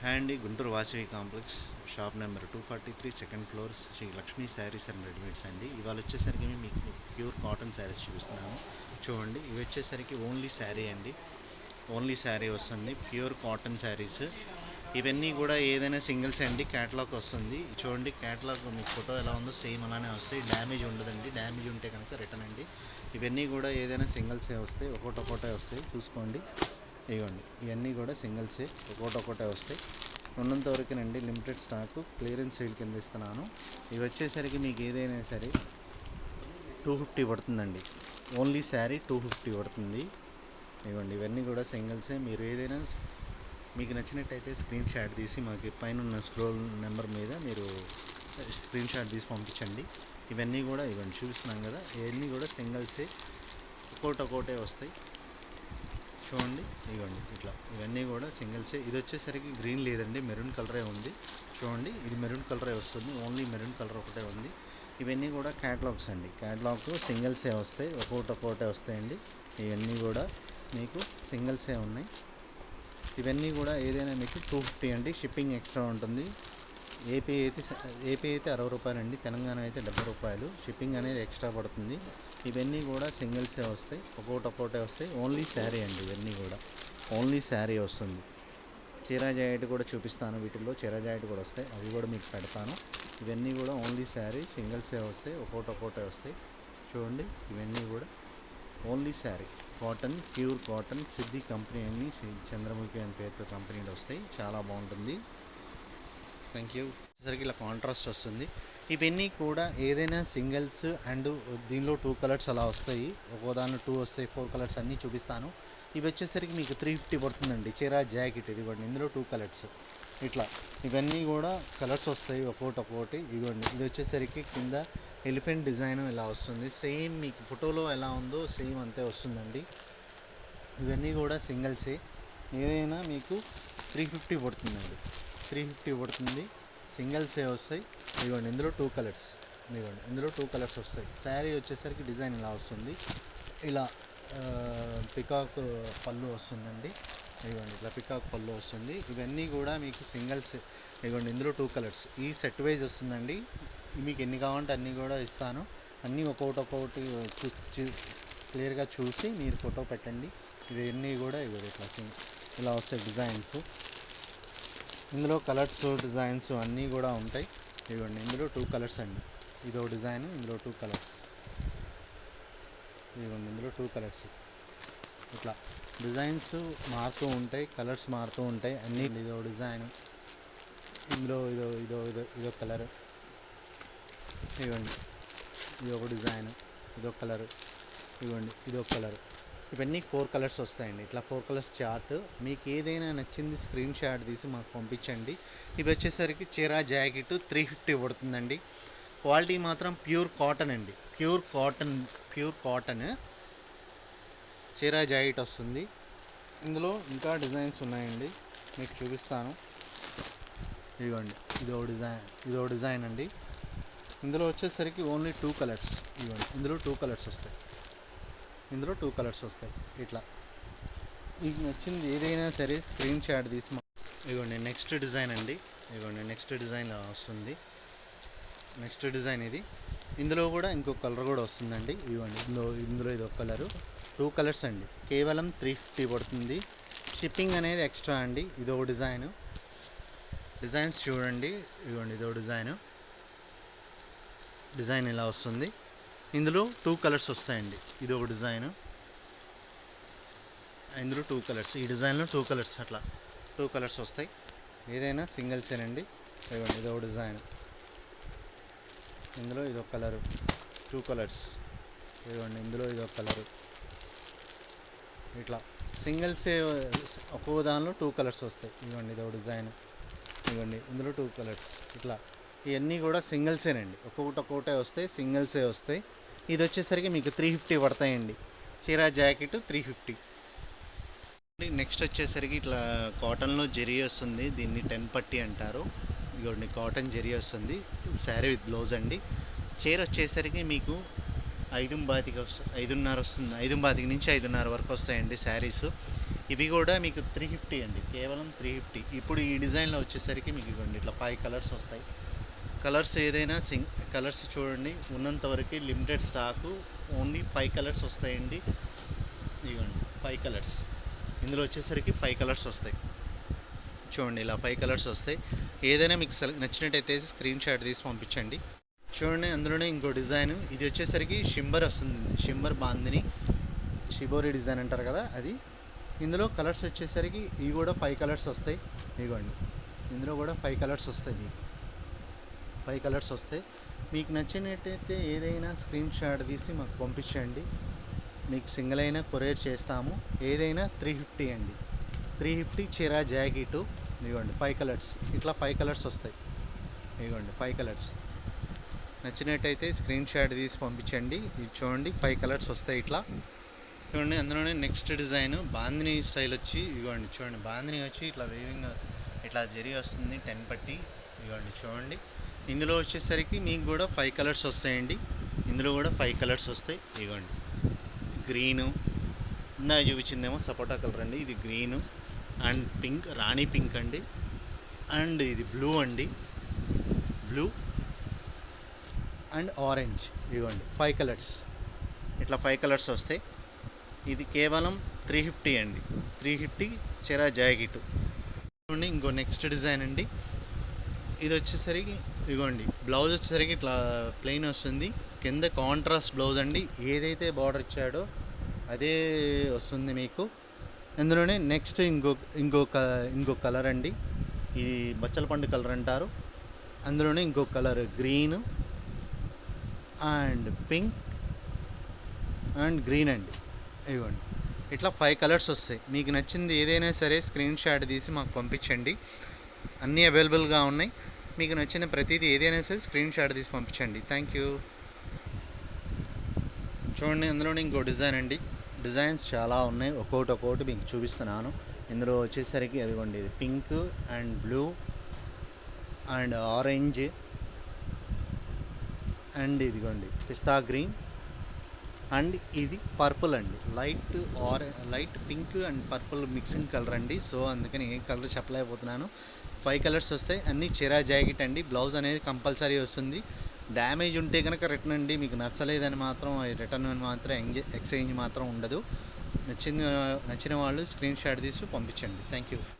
Hi అండి, Guntur Vasavi complex shop number 243 second floor Sri Lakshmi sarees and readymades అండి. ఇవాళ వచ్చేసరికి మీకు ప్యూర్ కాటన్ శారీస్ చూపిస్తున్నాను. చూడండి, ఇవి వచ్చేసరికి ఓన్లీ శారీ అండి. ఓన్లీ శారీ వస్తుంది, ప్యూర్ కాటన్ శారీస్. ఇవన్నీ కూడా ఏదైనా సింగిల్స్ అండి, క్యాటలాగ్ వస్తుంది. చూడండి, క్యాటలాగ్ మీకు ఫోటో ఎలా ఉందో సేమ్ అలానే వస్తాయి. డ్యామేజ్ ఉండదండి, డ్యామేజ్ ఉంటే కనుక రిటర్న్ అండి. ఇవన్నీ కూడా ఏదైనా సింగిల్సే వస్తాయి, ఒక్కొక్కటే వస్తాయి. చూసుకోండి, ఇవ్వండి, ఇవన్నీ కూడా సింగిల్సే, ఒక్కొక్కటే వస్తాయి. ఉన్నంత వరకేనండి, లిమిటెడ్ స్టాక్, క్లియరెన్స్ సేల్ కింద ఇస్తున్నాను. ఇవి వచ్చేసరికి మీకు ఏదైనా సరే 250 పడుతుందండి. ఓన్లీ శారీ 250 పడుతుంది. ఇవ్వండి, ఇవన్నీ కూడా సింగిల్సే. మీరు ఏదైనా మీకు నచ్చినట్టయితే స్క్రీన్ షాట్ తీసి మాకు పైన ఉన్న స్క్రోల్ నెంబర్ మీద మీరు స్క్రీన్ షాట్ తీసి పంపించండి. ఇవన్నీ కూడా ఇవన్నీ చూపిస్తున్నాం కదా, ఇవన్నీ కూడా సింగిల్సే, ఒక్కొక్కటే వస్తాయి. చూడండి, ఇవ్వండి, ఇట్లా ఇవన్నీ కూడా సింగిల్సే. ఇది వచ్చేసరికి గ్రీన్ లేదండి, మెరూన్ కలరే ఉంది. చూడండి, ఇది మెరూన్ కలరే వస్తుంది, ఓన్లీ మెరూన్ కలర్ ఒకటే ఉంది. ఇవన్నీ కూడా క్యాటలాగ్స్ అండి, క్యాటలాగ్ సింగిల్సే వస్తాయి, ఒక్కొక్కటే వస్తాయండి. ఇవన్నీ కూడా మీకు సింగిల్సే ఉన్నాయి. ఇవన్నీ కూడా ఏదైనా మీకు 250 అండి, షిప్పింగ్ ఎక్స్ట్రా ఉంటుంది. ఏపీ అయితే 60 రూపాయలండి, తెలంగాణ అయితే 70 రూపాయలు. షిప్పింగ్ అనేది ఎక్స్ట్రా పడుతుంది. ఇవన్నీ కూడా సింగిల్సే వస్తాయి, ఒక్కొక్కటే వస్తాయి. ఓన్లీ శారీ అండి, ఇవన్నీ కూడా ఓన్లీ శారీ వస్తుంది. చీరా జాకెట్ కూడా చూపిస్తాను, వీటిల్లో చీరా జాకెట్ కూడా వస్తాయి, అవి కూడా మీకు పెడతాను. ఇవన్నీ కూడా ఓన్లీ శారీ, సింగిల్సే వస్తాయి, ఒక్కొక్కటే వస్తాయి. చూడండి, ఇవన్నీ కూడా only sari, cotton, pure cotton, సిద్ధి కంపెనీ అని, చంద్రముఖి అని పేరుతో కంపెనీలో వస్తాయి. చాలా బాగుంటుంది. Thank you. సరికి ఇలా కాంట్రాస్ట్ వస్తుంది. ఇవన్నీ కూడా ఏదైనా సింగిల్స్ అండ్ దీనిలో 2 కలర్స్ అలా వస్తాయి, ఒక్కోదానిలో 2 వస్తాయి, 4 కలర్స్ అన్నీ చూపిస్తాను. ఇవి వచ్చేసరికి మీకు 350 పడుతుందండి. చీరా జాకెట్ ఇదిగోండి, ఇందులో 2 కలర్స్ ఇట్లా ఇవన్నీ కూడా కలర్స్ వస్తాయి, ఒక్కొక్కటి. ఇదిగోండి, ఇది వచ్చేసరికి కింద ఎలిఫెంట్ డిజైన్ ఇలా వస్తుంది. సేమ్ మీకు ఫోటోలో ఎలా ఉందో సేమ్ అంతే వస్తుందండి. ఇవన్నీ కూడా సింగిల్సే, ఏదైనా మీకు 350 పడుతుందండి. 350 పడుతుంది, సింగిల్సే వస్తాయి. ఇదిగోండి, ఇందులో 2 కలర్స్, ఇదిగోండి, ఇందులో 2 కలర్స్ వస్తాయి. శారీ వచ్చేసరికి డిజైన్ ఇలా వస్తుంది, ఇలా పికాక్ పళ్ళు వస్తుందండి. ఇదిగోండి, ఇట్లా పికాక్ పళ్ళు వస్తుంది. ఇవన్నీ కూడా మీకు సింగిల్స్. ఇదిగోండి, ఇందులో 2 కలర్స్. ఈ సెట్ వైజ్ వస్తుందండి. మీకు ఎన్ని కావాలంటే అన్నీ కూడా ఇస్తాను. అన్నీ ఒక్కొక్కటి క్లియర్గా చూసి మీరు ఫోటో పెట్టండి. ఇవన్నీ కూడా ఇట్లా ఇలా వస్తాయి డిజైన్స్. ఇందులో కలర్స్, డిజైన్స్ అన్నీ కూడా ఉంటాయి. ఇవ్వండి, ఇందులో 2 కలర్స్ అండి. ఇదో డిజైన్, ఇందులో 2 కలర్స్. ఇదిగోండి, ఇందులో 2 కలర్స్. ఇట్లా డిజైన్స్ మారుతూ ఉంటాయి, కలర్స్ మారుతూ ఉంటాయి అన్నీ. ఇదో డిజైన్, ఇందులో ఇదో కలర్. ఇవ్వండి, ఇది ఒక డిజైన్, ఇదో కలర్. ఇవ్వండి, ఇదో కలర్. ఇవన్నీ 4 కలర్స్ వస్తాయండి. ఇట్లా 4 కలర్స్ చార్ట్. మీకు ఏదైనా నచ్చింది స్క్రీన్ షాట్ తీసి మాకు పంపించండి. ఇవి వచ్చేసరికి చీరా జాకెట్ 350 పడుతుందండి. క్వాలిటీ మాత్రం ప్యూర్ కాటన్ అండి, ప్యూర్ కాటన్ చీరా జాకెట్ వస్తుంది. ఇందులో ఇంకా డిజైన్స్ ఉన్నాయండి, మీకు చూపిస్తాను. ఇదిగోండి, ఇదో డిజైన్ అండి. ఇందులో వచ్చేసరికి ఓన్లీ 2 కలర్స్. ఇదిగోండి, ఇందులో 2 కలర్స్ వస్తాయి, ఇందులో 2 కలర్స్ వస్తాయి. ఇట్లా మీకు నచ్చింది ఏదైనా సరే స్క్రీన్ షాట్ తీసి ఇదిగోండి, నెక్స్ట్ డిజైన్ అండి. ఇదిగోండి, నెక్స్ట్ డిజైన్ వస్తుంది. నెక్స్ట్ డిజైన్ ఇది. ఇందులో కూడా ఇంకొక కలర్ కూడా వస్తుందండి. ఇదిగోండి, ఇందులో ఇదొక కలరు. 2 కలర్స్ అండి, కేవలం 350 పడుతుంది. షిప్పింగ్ అనేది ఎక్స్ట్రా అండి. ఇదొక డిజైన్స్ చూడండి. ఇదిగోండి, ఇదో డిజైన్ ఇలా వస్తుంది. ఇందులో 2 కలర్స్ వస్తాయండి. ఇది ఒక డిజైన్, ఇందులో 2 కలర్స్, ఈ డిజైన్లో 2 కలర్స్, అట్లా 2 కలర్స్ వస్తాయి. ఏదైనా సింగిల్సేనండి. ఇదిగోండి, ఇదో డిజైన్, ఇందులో ఇదొక కలరు, 2 కలర్స్. ఇదిగోండి, ఇందులో ఇదొక కలరు. ఇట్లా సింగిల్సే, ఒక్కో దానిలో 2 కలర్స్ వస్తాయి. ఇదిగోండి, ఇదో డిజైన్. ఇదిగోండి, ఇందులో 2 కలర్స్. ఇట్లా ఇవన్నీ కూడా సింగిల్సేనండి, ఒక్కొక్కటే వస్తాయి, సింగిల్సే వస్తాయి. ఇది వచ్చేసరికి మీకు 350 పడతాయండి. చీరా జాకెట్ 350. నెక్స్ట్ వచ్చేసరికి ఇట్లా కాటన్లో జెరీ వస్తుంది, దీన్ని 10 పట్టి అంటారు. ఇదిగోండి, కాటన్ జెరీ వస్తుంది, శారీ విత్ బ్లౌజ్ అండి. చీర వచ్చేసరికి మీకు 5.25 వస్తుంది, 5.5 వస్తుంది, 5.25 నుంచి 5.5 వరకు వస్తాయండి శారీస్. ఇవి కూడా మీకు 350 అండి, కేవలం 350. ఇప్పుడు ఈ డిజైన్లో వచ్చేసరికి మీకు ఇవ్వండి ఇట్లా 5 కలర్స్ వస్తాయి. కలర్స్ ఏదైనా కలర్స్ చూడండి, ఉన్నంత వరకు లిమిటెడ్ స్టాకు, ఓన్లీ 5 కలర్స్ వస్తాయండి. ఇవ్వండి 5 కలర్స్, ఇందులో వచ్చేసరికి 5 కలర్స్ వస్తాయి. చూడండి ఇలా 5 కలర్స్ వస్తాయి. ఏదైనా మీకు నచ్చినట్టయితే స్క్రీన్ షాట్ తీసి పంపించండి. చూడండి అందులోనే ఇంకో డిజైన్, ఇది వచ్చేసరికి షింబర్ వస్తుంది, షింబర్ బాందిని షిబోరి డిజైన్ అంటారు కదా అది. ఇందులో కలర్స్ వచ్చేసరికి ఇవి కూడా 5 కలర్స్ వస్తాయి. ఇదిగోండి ఇందులో కూడా 5 కలర్స్ వస్తాయి, మీకు 5 కలర్స్ వస్తాయి. మీకు నచ్చినట్టయితే ఏదైనా స్క్రీన్ షాట్ తీసి మాకు పంపించండి, మీకు సింగిల్ అయినా కొరియర్ చేస్తాము. ఏదైనా 350 అండి, 350 చీర జాకెట్. ఇదిగోండి 5 కలర్స్, ఇట్లా 5 కలర్స్ వస్తాయి. ఇదిగోండి 5 కలర్స్, నచ్చినట్టయితే స్క్రీన్ షాట్ తీసి పంపించండి. ఇది చూడండి 5 కలర్స్ వస్తాయి ఇట్లా. చూడండి అందులోనే నెక్స్ట్ డిజైన్ బాందిని స్టైల్ వచ్చి, ఇదిగోండి చూడండి బాందిని వచ్చి ఇట్లా వేవింగ్ ఇట్లా జరి వస్తుంది 10 పట్టి. ఇదిగోండి చూడండి ఇందులో వచ్చేసరికి మీకు కూడా 5 కలర్స్ వస్తాయండి. ఇందులో కూడా 5 కలర్స్ వస్తాయి. ఇదిగోండి గ్రీను, ఇందాక చూపించిందేమో సపోటా కలర్ అండి, ఇది green and pink, Rani pink అండి. అండ్ ఇది బ్లూ అండి, బ్లూ అండ్ ఆరెంజ్. ఇదిగోండి 5 కలర్స్, ఇట్లా 5 కలర్స్ వస్తాయి. ఇది కేవలం 350 అండి, 350 చీర జాకెట్. చూడండి ఇంకో నెక్స్ట్ డిజైన్ అండి, ఇది వచ్చేసరికి ఇదిగోండి బ్లౌజ్ వచ్చేసరికి ఇట్లా ప్లెయిన్ వస్తుంది, కింద కాంట్రాస్ట్ బ్లౌజ్ అండి. ఏదైతే బార్డర్ ఇచ్చాడో అదే వస్తుంది మీకు. ఇందులోనే నెక్స్ట్ ఇంకో కలర్ అండి, ఇది బచ్చల పండు కలర్ అంటారు. అందులోనే ఇంకో colour green and pink and green అండి. ఇవ్వండి ఇట్లా 5 కలర్స్ వస్తాయి. మీకు నచ్చింది ఏదైనా సరే స్క్రీన్ షాట్ తీసి మాకు పంపించండి, అన్నీ అవైలబుల్గా ఉన్నాయి. మీకు నచ్చిన ప్రతిదీ ఏదైనా సరే స్క్రీన్ షాట్ తీసి పంపించండి. Thank you. చూడండి అందులోనే ఇంకో డిజైన్ అండి, డిజైన్స్ చాలా ఉన్నాయి, ఒక్కొక్కటి మీకు చూపిస్తున్నాను. ఇందులో వచ్చేసరికి అదిగోండి ఇది pink and blue and orange and ఇదిగోండి పిస్తా గ్రీన్ అండ్ ఇది పర్పుల్ అండి, light pink and purple mixing colour అండి. సో అందుకని ఏ కలర్ చెప్పలేకపోతున్నాను. 5 కలర్స్ వస్తాయి, అన్నీ చీర జాకెట్ అండి. బ్లౌజ్ అనేది కంపల్సరీ వస్తుంది. డ్యామేజ్ ఉంటే కనుక రిటర్న్ అండి, మీకు నచ్చలేదని మాత్రం రిటర్న్ మాత్రం ఎక్స్చేంజ్ మాత్రం ఉండదు. నచ్చిన వాళ్ళు స్క్రీన్ షాట్ తీసి పంపించండి. Thank you.